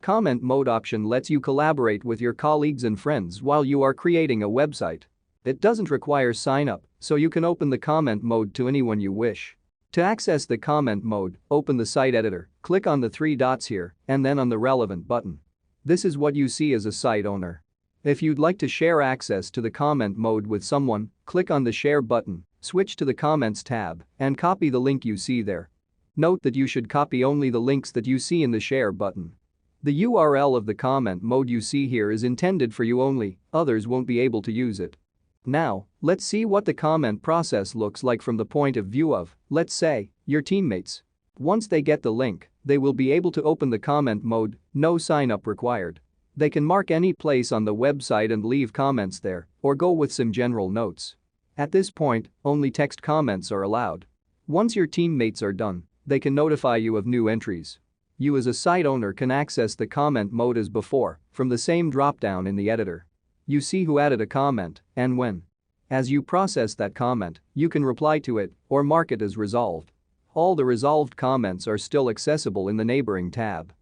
Comment mode option lets you collaborate with your colleagues and friends while you are creating a website. It doesn't require sign up, so you can open the comment mode to anyone you wish. To access the comment mode, open the site editor, click on the three dots here, and then on the relevant button. This is what you see as a site owner. If you'd like to share access to the comment mode with someone, click on the share button, switch to the comments tab, and copy the link you see there. Note that you should copy only the links that you see in the share button. The URL of the comment mode you see here is intended for you only, others won't be able to use it. Now, let's see what the comment process looks like from the point of view of, let's say, your teammates. Once they get the link, they will be able to open the comment mode, no sign up required. They can mark any place on the website and leave comments there, or go with some general notes. At this point, only text comments are allowed. Once your teammates are done, they can notify you of new entries. You as a site owner can access the comment mode as before from the same drop-down in the editor. You see who added a comment and when. As you process that comment, you can reply to it or mark it as resolved. All the resolved comments are still accessible in the neighboring tab.